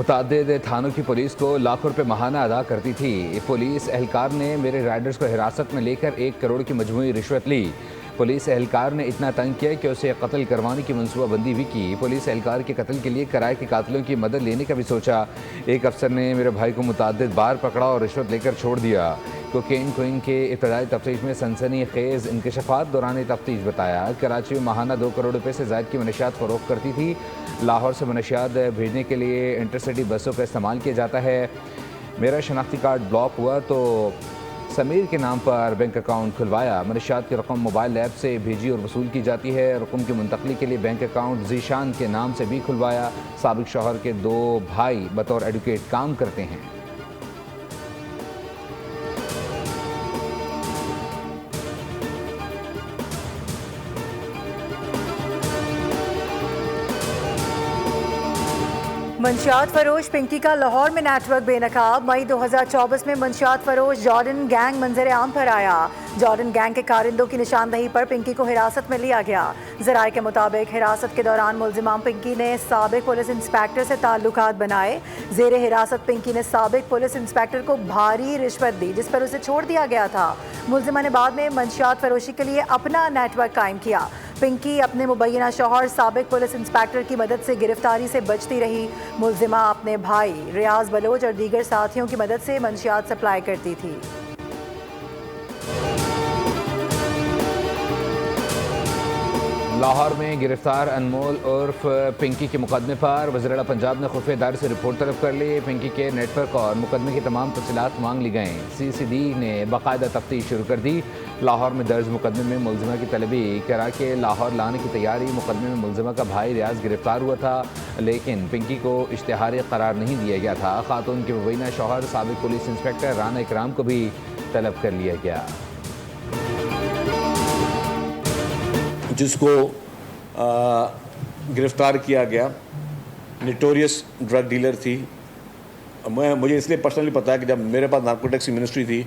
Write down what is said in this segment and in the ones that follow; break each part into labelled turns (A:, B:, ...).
A: मुतअद्दिद थानों की पुलिस को लाखों रुपए महाना अदा करती थी। पुलिस एहलकार ने मेरे राइडर्स को हिरासत में लेकर 1 करोड़ की मजमूई रिश्वत ली। पुलिस एहलकार ने इतना तंग किया कि उसे कत्ल करवाने की मनसूबाबंदी भी की। पुलिस एहलकार के कत्ल के लिए किराए के कातिलों की मदद लेने का भी सोचा। एक अफसर ने मेरे भाई को मुतअद्दिद बार पकड़ा और रिश्वत लेकर छोड़ दिया। कोकेन क्विंग के इब्तदाई तफ्तीश में सनसनी खेज़ इंकशाफात दौरान तफ्तीश बताया। कराची में माहाना 2 करोड़ रुपये से ज़ायद की मनशियात फ़रोख्त करती थी। लाहौर से मनशियात भेजने के लिए इंटरसिटी बसों का इस्तेमाल किया जाता है। मेरा शनाख्ती कार्ड ब्लॉक हुआ तो समीर के नाम पर बैंक अकाउंट खुलवाया। मनशियात की रकम मोबाइल ऐप से भेजी और वसूल की जाती है। रकम की मुंतकली के लिए बैंक अकाउंट जीशान के नाम से भी खुलवाया। साबिक शौहर के 2 भाई बतौर एडवोकेट काम करते हैं।
B: मंशियात फरोश पिंकी का लाहौर में नेटवर्क बेनकाब। मई 2024 में मंशियात फरोश जॉर्डन गैंग मंजर आम पर आया। जॉर्डन गैंग के कारिंदों की निशानदही पर पिंकी को हिरासत में लिया गया। ज़राए के मुताबिक हिरासत के दौरान मुल्जिमा पिंकी ने साबिक पुलिस इंस्पेक्टर से ताल्लुकात बनाए। जेर हिरासत पिंकी ने साबिक पुलिस इंस्पेक्टर को भारी रिश्वत दी, जिस पर उसे छोड़ दिया गया था। मुल्जिमा ने बाद में मंशियात फरोशी के लिए अपना नेटवर्क कायम किया। पिंकी अपने मुबैना शौहर साबिक पुलिस इंस्पेक्टर की मदद से गिरफ्तारी से बचती रही। मुल्जिमा अपने भाई रियाज बलोच और दीगर साथियों की मदद से मंशियात सप्लाई करती थी।
A: लाहौर में गिरफ्तार अनमोल उर्फ पिंकी के मुकदमे पर वज़ीर आला पंजाब ने खुफिया इदारे से रिपोर्ट तलब कर ली। पिंकी के नेटवर्क और मुकदमे की तमाम तफसीलात मांग ली गई। CCD ने बाकायदा तफ्तीश शुरू कर दी। लाहौर में दर्ज मुकदमे में मुल्जिमा की तलबी करा के लाहौर लाने की तैयारी। मुकदमे में मुल्जिमा का भाई रियाज गिरफ्तार हुआ था, लेकिन पिंकी को इश्तिहारी करार नहीं दिया गया था। खातून के मुबैना शौहर साबिक पुलिस इंस्पेक्टर राना इकराम को भी तलब कर लिया गया,
C: जिसको गिरफ़्तार किया गया। नोटोरियस ड्रग डीलर थी। मुझे इसलिए पर्सनली पता है कि जब मेरे पास नार्कोटिक्स की मिनिस्ट्री थी,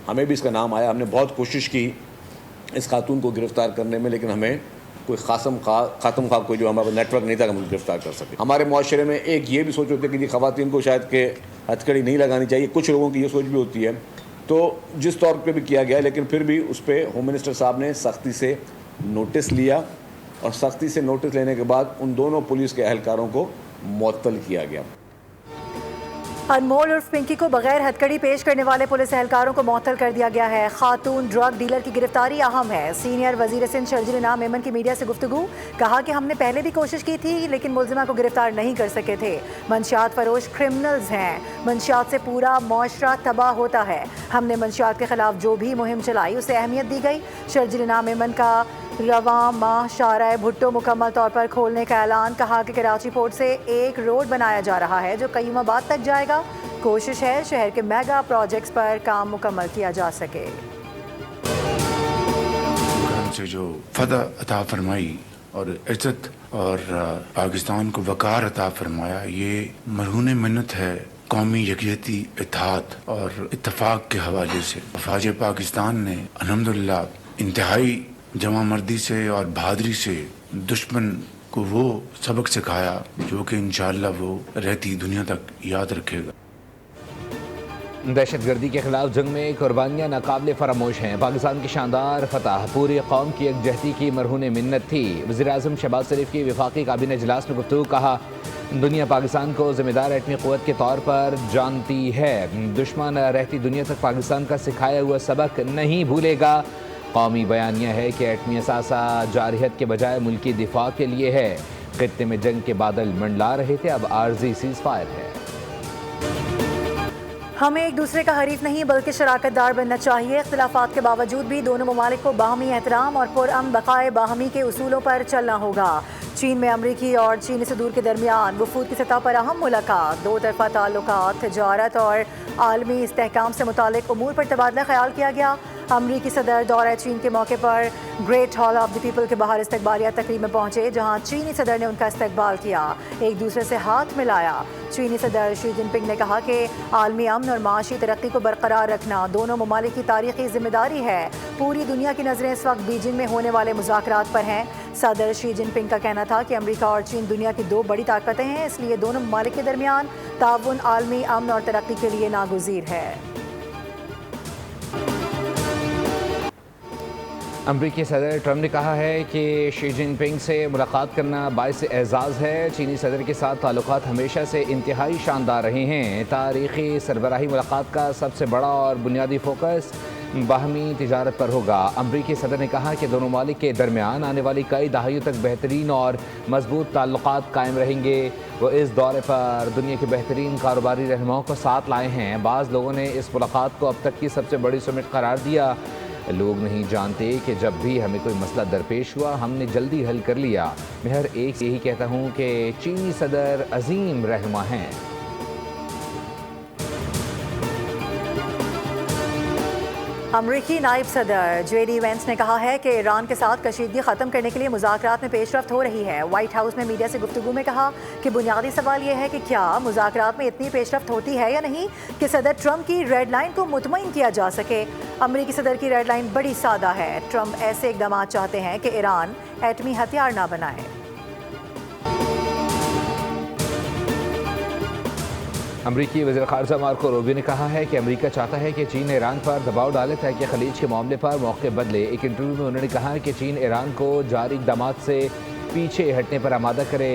C: हमें भी इसका नाम आया। हमने बहुत कोशिश की इस खातून को गिरफ़्तार करने में, लेकिन हमें कोई खातम खा कोई जो हमारा नेटवर्क नहीं था कि हम गिरफ़्तार कर सके। हमारे मुआशरे में एक ये भी सोच होती है कि ख़वातीन को शायद के हथकड़ी नहीं लगानी चाहिए। कुछ लोगों की ये सोच भी होती है। तो जिस तौर पे भी किया गया, लेकिन फिर भी उस पर होम मिनिस्टर साहब ने सख्ती से नोटिस लिया और सख्ती से नोटिस लेने के बाद उन दोनों पुलिस के एहलकारों को मुअत्तल किया गया।
B: अनमोल उर्फ पिंकी को बगैर हथकड़ी पेश करने वाले पुलिस एहलकारों को मुअत्तल कर दिया गया है। खातून ड्रग डीलर की गिरफ्तारी अहम है। सीनियर वजीर सिंध शर्जील नाम मेमन की मीडिया से गुफ्तगू, कहा कि हमने पहले भी कोशिश की थी, लेकिन मुल्जिमा को गिरफ्तार नहीं कर सके थे। मंशियात फरोश क्रिमिनल्स हैं। मंशियात से पूरा मुआशरा तबाह होता है। हमने मंशियात के खिलाफ जो भी मुहिम चलाई उसे अहमियत दी गई। शर्जील नाम मेमन का रवां माह शाहराह भुट्टो मुकम्मल तौर पर खोलने का ऐलान। कहा कि कराची पोर्ट से एक रोड बनाया जा रहा है जो कयूमाबाद तक जाएगा। कोशिश है शहर के मेगा प्रोजेक्ट्स पर काम मुकम्मल किया जा सके।
D: से जो फतह अता फरमाई और इज्जत और पाकिस्तान को वकार अता फरमाया, ये मरहून मिन्नत है कौमी यकजहती, इत्तेहाद और इत्तफाक के हवाले से। फौज पाकिस्तान ने अल्हम्दुलिल्लाह इंतहाई जमा मर्दी से और बहादुरी से दुश्मन को वो सबक सिखाया जो कि इंशाअल्लाह वो रहती दुनिया तक याद रखेगा।
A: दहशत गर्दी के खिलाफ जंग में कुर्बानियाँ नाकाबिले फरामोश हैं। पाकिस्तान की शानदार फतह पूरी कौम की यकजहती की मरहून मिन्नत थी। वज़ीर आज़म शहबाज शरीफ की वफाकी काबीना इजलास में गुफ्तगू, कहा दुनिया पाकिस्तान को ज़िम्मेदार एटमी क़ुव्वत के तौर पर जानती है। दुश्मन रहती दुनिया तक पाकिस्तान का सिखाया हुआ सबक नहीं भूलेगा। कौमी बयानिया है कि एटमी असासा जारहियत के बजाय मुल्की दिफा के लिए है। खित्ते में जंग के बादल मंडला रहे थे, अब आर्जी सीज़ फायर है।
B: हमें एक दूसरे का हरीफ नहीं बल्कि शराकतदार बनना चाहिए। इख्तिलाफात के बावजूद भी दोनों ममालिक को बाहमी एहतराम और पुरअमन बकाए बाहमी के उसूलों पर चलना होगा। चीन में अमरीकी और चीनी सदूर के दरमियान वफूद की सतह पर अहम मुलाकात। दो तरफा ताल्लुकात, तजारत और आलमी इस्तेहकाम से मुतालिक उमूर पर तबादला ख्याल किया गया। अमरीकी सदर दौरा चीन के मौके पर great hall of the people के बाहर इस्तकबालिया तकरीब में पहुंचे, जहां चीनी सदर ने उनका इस्तकबाल किया, एक दूसरे से हाथ मिलाया। चीनी सदर शी जिनपिंग ने कहा कि आलमी अमन और माशी तरक्की को बरकरार रखना दोनों ममालिक की तारीखी जिम्मेदारी है। पूरी दुनिया की नज़रें इस वक्त बीजिंग में होने वाले मुज़ाकरात पर हैं। सदर शी जिनपिंग का कहना था कि अमेरिका और चीन दुनिया की दो बड़ी ताकतें हैं, इसलिए दोनों ममालिक के दरमियान ताउन आलमी अमन और तरक्की के लिए नागुज़ीर है।
A: अमरीकी सदर ट्रंप ने कहा है कि शी जिनपिंग से मुलाकात करना बाइस एजाज़ है। चीनी सदर के साथ ताल्लुकात हमेशा से इंतहाई शानदार रहे हैं। तारीख़ी सरबराही मुलाकात का सबसे बड़ा और बुनियादी फोकस बाहमी तिजारत पर होगा। अमरीकी सदर ने कहा कि दोनों ममालिक के दरमियान आने वाली कई दहाइयों तक बेहतरीन और मजबूत ताल्लुकात कायम रहेंगे। वो इस दौरे पर दुनिया के बेहतरीन कारोबारी रहनुमाओं को साथ लाए हैं। बाज़ लोगों ने इस मुलाकात को अब तक की सबसे बड़ी समिट करार दिया। लोग नहीं जानते कि जब भी हमें कोई मसला दरपेश हुआ हमने जल्दी हल कर लिया। मैं हर एक से यही कहता हूँ कि चीनी सदर अजीम रहनुमा हैं।
B: अमरीकी नायब सदर JD वेंस ने कहा है कि ईरान के साथ कशीदगी ख़त्म करने के लिए मुज़ाकरात में पेशरफ्त हो रही है। वाइट हाउस में मीडिया से गुफ्तगू में कहा कि बुनियादी सवाल यह है कि क्या मुज़ाकरात में इतनी पेशरफ्त होती है या नहीं कि सदर ट्रंप की रेड लाइन को मुतमईन किया जा सके। अमरीकी सदर की रेड लाइन बड़ी सादा है। ट्रंप ऐसे इक़दाम चाहते हैं कि ईरान एटमी हथियार ना बनाए।
A: अमरीकी वज़ीर ख़ारजा मार्को रूबियो ने कहा है कि अमरीका चाहता है कि चीन ईरान पर दबाव डाले ताकि खलीज के मामले पर मौक़े बदले। एक इंटरव्यू में उन्होंने कहा कि चीन ईरान को जारी इक़दामात से पीछे हटने पर आमादा करे।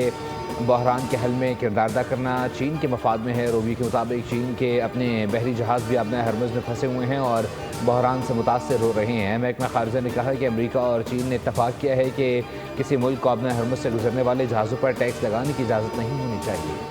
A: बहरान के हल में किरदार अदा करना चीन के मफाद में है। रूबियो के मुताबिक चीन के अपने बहरी जहाज़ भी अपने हरमुज़ में फंसे हुए हैं और बहरान से मुतासर हो रहे हैं। महकमा ख़ारजा ने कहा कि अमरीका और चीन ने इत्तफ़ाक़ किया है कि किसी मुल्क को अपने हरमुज़ से गुजरने वाले जहाज़ों पर टैक्स लगाने की इजाज़त नहीं होनी चाहिए।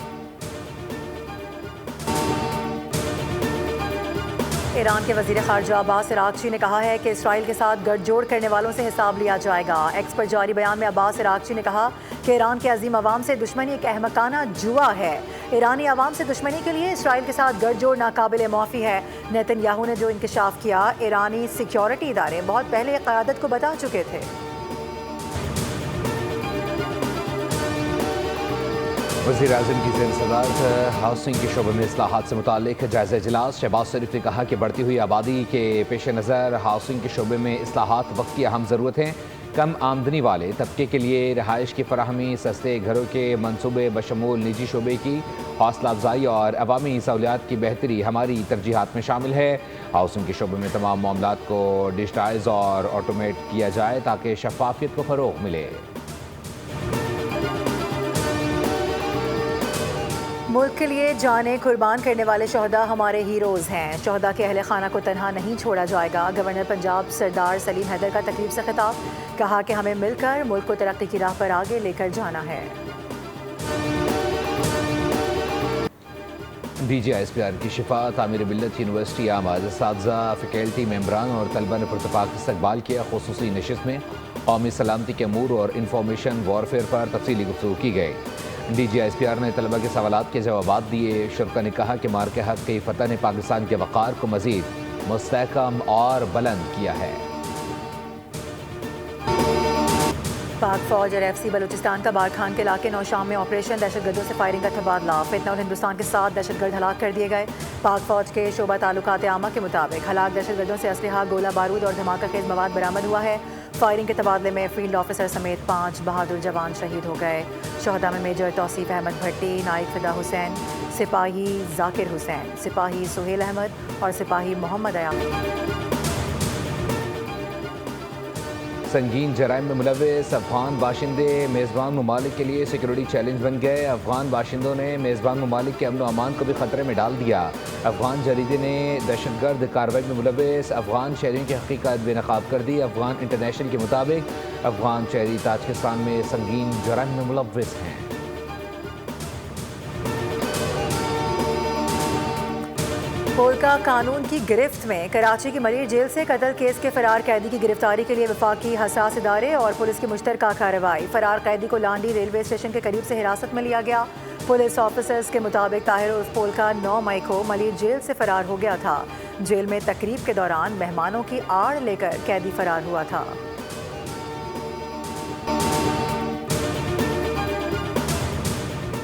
B: ईरान के वज़ीर ख़ारजा अब्बास इराक़ची ने कहा है कि इसराइल के साथ गठजोड़ करने वालों से हिसाब लिया जाएगा। एक्स पर जारी बयान में अब्बास इराक़ची ने कहा कि ईरान के अजीम अवाम से दुश्मनी एक अहमकाना जुआ है। ईरानी अवाम से दुश्मनी के लिए इसराइल के साथ गठजोड़ नाकाबिल माफ़ी है। नेतन्याहू ने जो इंकशाफ किया, ईरानी सिक्योरिटी इदारे बहुत पहले क़यादत को बता चुके थे।
A: वज़ीर आज़म की ज़ेर सदारत हाउसिंग के शोबे में इस्लाहात से मुताल्लिक़ जायज़ा इजलास। शहबाज शरीफ ने कहा कि बढ़ती हुई आबादी के पेश नज़र हाउसिंग के शोबे में इस्लाहात वक्त की अहम ज़रूरत हैं। कम आमदनी वाले तबके के लिए रहाइश की फराहमी, सस्ते घरों के मनसूबे बशमूल निजी शोबे की हौसला अफजाई और अवामी सहूलियात की बेहतरी हमारी तरजीहात में शामिल है। हाउसिंग के शोबे में तमाम मामलात को डिजिटाइज और ऑटोमेट किया जाए ताकि शफाफियत को फ़रोग़ मिले।
B: मुल्क के लिए जानें कुर्बान करने वाले शहदा हमारे हीरोज़ हैं। शहदा के अहले खाना को तनहा नहीं छोड़ा जाएगा। गवर्नर पंजाब सरदार सलीम हैदर का तकरीब से खिताब, कहा कि हमें मिलकर मुल्क को तरक्की की राह पर आगे लेकर जाना है।
A: DGISPR की शिफा तामीर मिल्लत यूनिवर्सिटी आमाद असातिज़ा फैकल्टी मेम्बरान और तलबा ने पुरतपाक इस्तकबाल किया। खुसूसी नशिस्त में कौमी सलामती के अमूर और इंफॉर्मेशन वॉरफेयर पर तफसीली गुफ्तगू की गई। DGISPR ने तलबा के सवालात के जवाब दिए। शुरका ने कहा कि मार के हक की फतह ने पाकिस्तान के वक़ार को मज़ीद मुस्तहकम और बुलंद किया है।
B: पाक फौज और FC बलूचिस्तान का बारखान के इलाके नौशाम में ऑपरेशन, दहशतगर्दों से फायरिंग का तबादला। फितना और हिंदुस्तान के 7 दहशतगर्द हलाक कर दिए गए। पाक फौज के शोबा ताल्लुकात आमा के मुताबिक हलाक दहशतगर्दों से असलहा, गोला बारूद और धमाका खेज मवाद बरामद हुआ है। फायरिंग के तबादले में फील्ड ऑफिसर समेत 5 बहादुर जवान शहीद हो गए। शहदा में मेजर तौसीफ अहमद भट्टी, नाइक फिदा हुसैन, सिपाही जाकिर हुसैन, सिपाही सुहेल अहमद और सिपाही मोहम्मद अयाब।
A: संगीन जराइम में मुलव्वस अफगान बाशिंदे मेज़बान ममालिक के लिए सिक्योरिटी चैलेंज बन गए। अफगान बाशिंदों ने मेज़बान ममालिक के अमन व अमान को भी ख़तरे में डाल दिया। अफगान जरीदे ने दहशतगर्द कार्रवाई में मुलव्वस अफगान शहरियों की हकीकत बेनकाब कर दी। अफगान इंटरनेशनल के मुताबिक अफगान शहरी ताजिकिस्तान में संगीन जराइम में मुलव्वस हैं।
B: पोलका कानून की गिरफ्त में कराची की मरीर जेल से कत्ल केस के फरार कैदी की गिरफ्तारी के लिए वफाकी हसास इदारे और पुलिस की मुश्तरका कार्रवाई। फरार कैदी को लांडी रेलवे स्टेशन के करीब से हिरासत में लिया गया। पुलिस ऑफिसर्स के मुताबिक ताहिर उर्फ पोलका 9 मई को मलिर जेल से फरार हो गया था। जेल में तकरीब के दौरान मेहमानों की आड़ लेकर कैदी फरार हुआ था।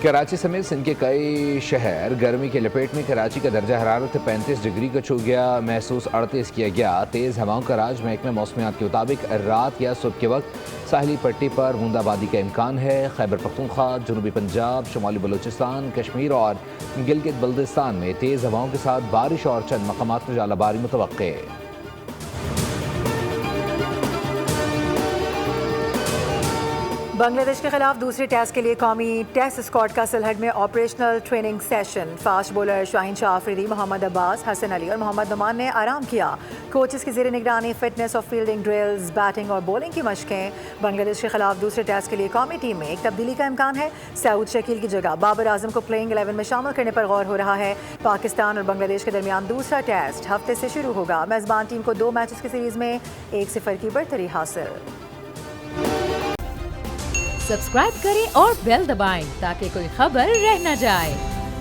A: कराची समेत सिंध के कई शहर गर्मी की लपेट में। कराची का दर्जा हरारत 35 डिग्री को छू गया, महसूस 38 किया गया। तेज़ हवाओं का राज। महकमे मौसमियात के मुताबिक रात या सुबह के वक्त साहली पट्टी पर बूंदाबांदी का इम्कान है। खैबर पख्तूनख्वा, जनूबी पंजाब, शुमाली बलूचिस्तान, कश्मीर और गिलगित बल्दिस्तान में तेज़ हवाओं के साथ बारिश और चंद मकामात पर जालाबारी मुतवक्के।
B: बांग्लादेश के खिलाफ दूसरे टेस्ट के लिए कौमी टेस्ट स्क्वाड का सिलहट में operational training session. Fast bowler Shaheen Shah Afridi, Mohammad Abbas, Hasan Ali और मोहम्मद नुमान ने आराम किया। कोचेस की ज़ेर निगरानी फिटनेस और फील्डिंग ड्रिल्स, बैटिंग और बॉलिंग की मशकें। बांग्लादेश के खिलाफ दूसरे टेस्ट के लिए कौमी टीम में एक तब्दीली का इम्कान है। सऊद शकील की जगह बाबर आजम को प्लेइंग 11 में शामिल करने पर गौर हो रहा है। पाकिस्तान और बांग्लादेश के दरमियान दूसरा टेस्ट हफ्ते से शुरू होगा। मेज़बान टीम को 2 मैचेस की सीरीज में 1-0 की बढ़तरी हासिल।
E: सब्सक्राइब करें और बेल दबाएं ताकि कोई खबर रह न जाए।